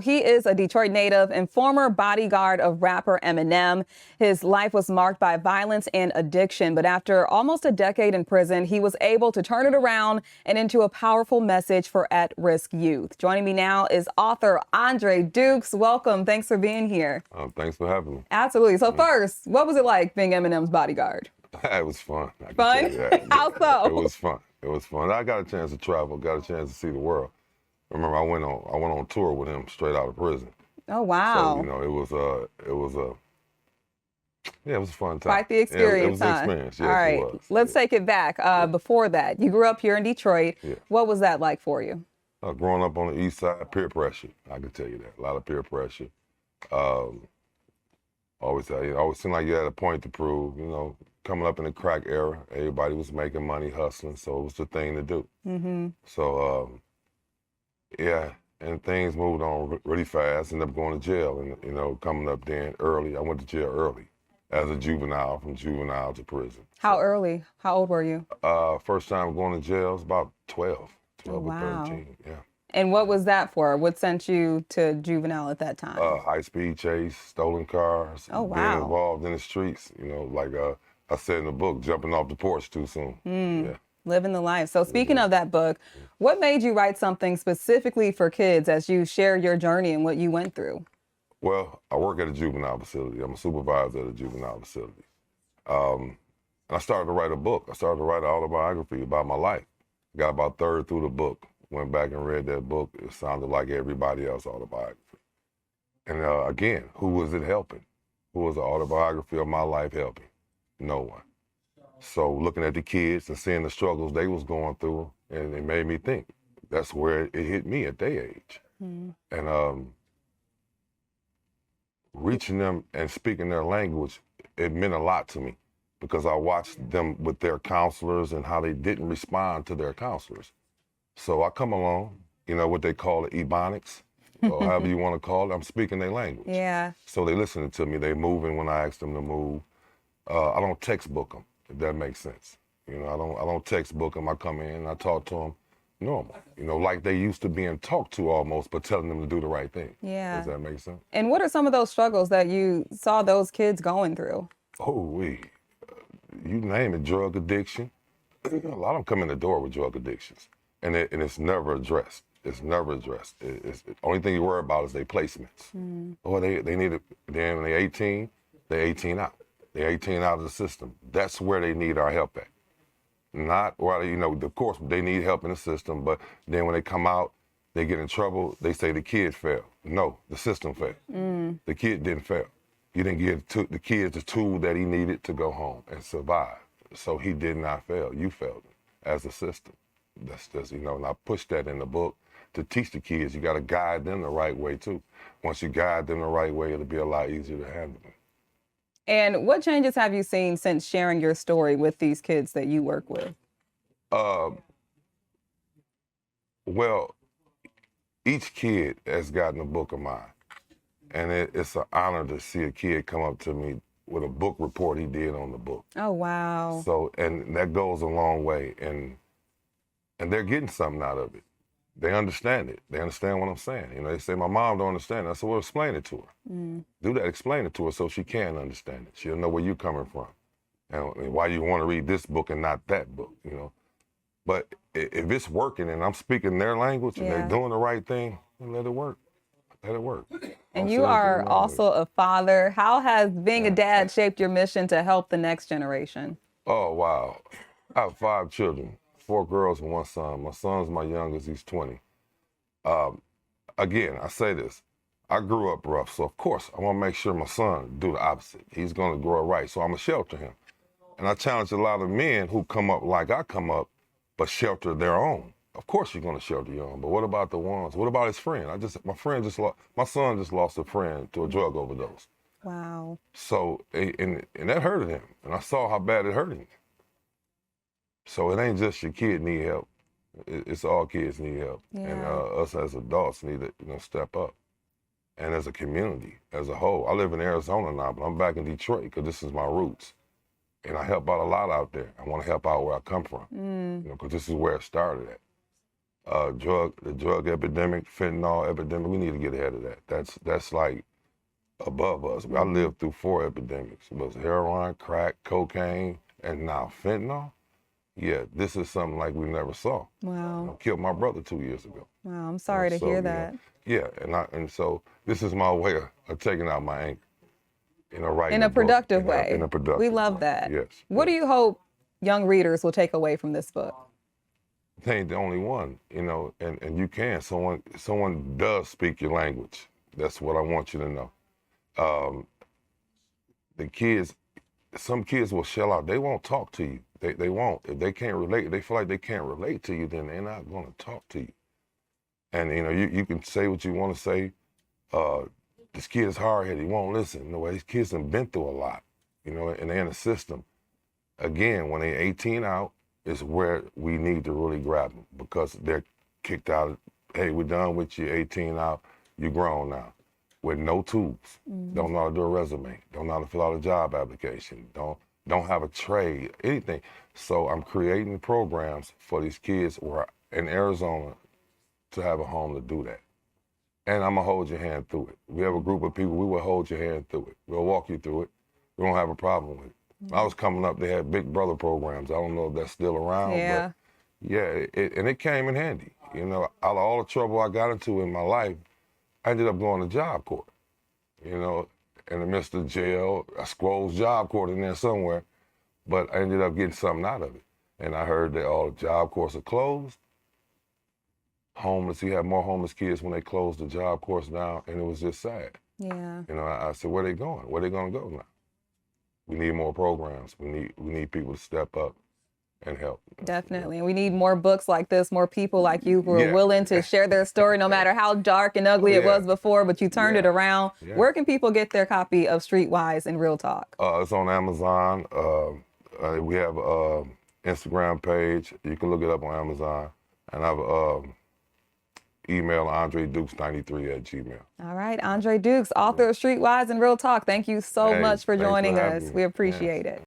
He is a Detroit native and former bodyguard of rapper Eminem. His life was marked by violence and addiction, but after almost a decade in prison, he was able to turn it around and into a powerful message for at-risk youth. Joining me now is author Andre Dukes. Welcome. Thanks for being here. Thanks for having me. Absolutely. So first, what was it like being Eminem's bodyguard? It was fun. I can Fun? tell you that. How so? It was fun. It was fun. I got a chance to travel, got a chance to see the world. Remember, I went on tour with him straight out of prison. Oh, wow. So, it was a fun time. Quite the experience, it was an experience. Yes, All right, it was. let's take it back. Before that, you grew up here in Detroit. Yeah. What was that like for you? Growing up on the east side, peer pressure. I can tell you that. A lot of peer pressure. Always seemed like you had a point to prove. Coming up in the crack era, everybody was making money, hustling, so it was the thing to do. Mm-hmm. So, yeah, and things moved on really fast. Ended up going to jail, and coming up then early. I went to jail early as a juvenile, from juvenile to prison. How early? How old were you? First time going to jail was about 12 Oh, wow. or 13. Yeah. And what was that for? What sent you to juvenile at that time? High-speed chase, stolen cars. Oh, wow. Being involved in the streets. Like I said in the book, jumping off the porch too soon. Yeah. Living the life. So speaking of that book, what made you write something specifically for kids as you share your journey and what you went through? Well, I work at a juvenile facility. I'm a supervisor at a juvenile facility. And I started to write a book. I started to write an autobiography about my life. Got about third through the book. Went back and read that book. It sounded like everybody else's autobiography. And again, who was it helping? Who was the autobiography of my life helping? No one. So looking at the kids and seeing the struggles they was going through, and it made me think. That's where it hit me at their age. And reaching them and speaking their language, it meant a lot to me because I watched them with their counselors and how they didn't respond to their counselors. So I come along, what they call it, ebonics, or however you want to call it. I'm speaking their language. Yeah. So they listening to me. They moving when I ask them to move. I don't textbook them, if that makes sense. I don't textbook them. I come in and I talk to them normal. Like they used to being talked to almost, but telling them to do the right thing. Yeah. Does that make sense? And what are some of those struggles that you saw those kids going through? You name it, drug addiction. A lot of them come in the door with drug addictions, and it's never addressed. It's never addressed. It's the only thing you worry about is their placements. Or they need it. Then when they're 18, they're 18 out. They're 18 out of the system. That's where they need our help at. Not where of course they need help in the system, but then when they come out, they get in trouble. They say the kid failed. No, the system failed. The kid didn't fail. You didn't give the kid the tool that he needed to go home and survive. So he did not fail. You failed him as a system. That's just, and I pushed that in the book to teach the kids. You got to guide them the right way too. Once you guide them the right way, it'll be a lot easier to handle them. And what changes have you seen since sharing your story with these kids that you work with? Well, each kid has gotten a book of mine. And it's an honor to see a kid come up to me with a book report he did on the book. Oh, wow. So, and that goes a long way. And they're getting something out of it. They understand it. They understand what I'm saying. They say, my mom don't understand it. I said, well, explain it to her. Do that, explain it to her so she can understand it. She'll know where you're coming from and why you want to read this book and not that book, But if it's working and I'm speaking their language and they're doing the right thing, let it work. Let it work. And you are also a father. How has being a dad shaped your mission to help the next generation? Oh, wow. I have 5 children. 4 girls and 1 son. My son's my youngest, he's 20. Again, I say this, I grew up rough, so of course I want to make sure my son do the opposite. He's going to grow up right, so I'm going to shelter him. And I challenge a lot of men who come up like I come up, but shelter their own. Of course you're going to shelter your own, but what about the ones? What about his friend? My son just lost a friend to a drug overdose. Wow. So, and that hurted him, and I saw how bad it hurted him. So it ain't just your kid need help. It's all kids need help. Yeah. And us as adults need to step up. And as a community, as a whole. I live in Arizona now, but I'm back in Detroit because this is my roots. And I help out a lot out there. I want to help out where I come from, because this is where it started at. the drug epidemic, fentanyl epidemic. We need to get ahead of that. That's like above us. I lived through 4 epidemics. It was heroin, crack, cocaine, and now fentanyl. Yeah, this is something like we never saw. Wow. Killed my brother 2 years ago. Wow, I'm sorry to hear that. Yeah, and so this is my way of taking out my anger. Writing In a productive way. In a productive We love way. that. Yes. What do you hope young readers will take away from this book? They ain't the only one, and you can. Someone does speak your language. That's what I want you to know. The kids, some kids will shell out. They won't talk to you. They won't. If they can't relate, they feel like they can't relate to you, then they're not going to talk to you. And you can say what you want to say. This kid is hard-headed. He won't listen. These kids have been through a lot, and they're in the system. Again, when they're 18 out, is where we need to really grab them, because they're kicked out. Hey, we're done with you, 18 out. You're grown now, with no tools. Don't know how to do a resume. Don't know how to fill out a job application. Don't have a trade, anything. So I'm creating programs for these kids in Arizona to have a home to do that. And I'm gonna hold your hand through it. We have a group of people, we will hold your hand through it. We'll walk you through it. We don't have a problem with it. When I was coming up, they had Big Brother programs. I don't know if that's still around, Yeah. but yeah, it came in handy. Out of all the trouble I got into in my life, I ended up going to Job Corps. In the midst of jail, I squoze Job Corps in there somewhere, but I ended up getting something out of it. And I heard that all the Job Corps are closed. Homeless, you have more homeless kids when they closed the Job Corps down, and it was just sad. Yeah. I said, where they going? Where they gonna go now? We need more programs. We need people to step up and help. Definitely. And we need more books like this, more people like you who are Yeah. willing to share their story, no matter how dark and ugly it Yeah. was before, but you turned it around. Yeah. Where can people get their copy of Streetwise and Real Talk? It's on Amazon. We have an Instagram page. You can look it up on Amazon. And I have email andredukes93@gmail. All right. Andre Dukes, author of Streetwise and Real Talk. Thank you so Hey, much for thanks for joining having us. me. We appreciate it.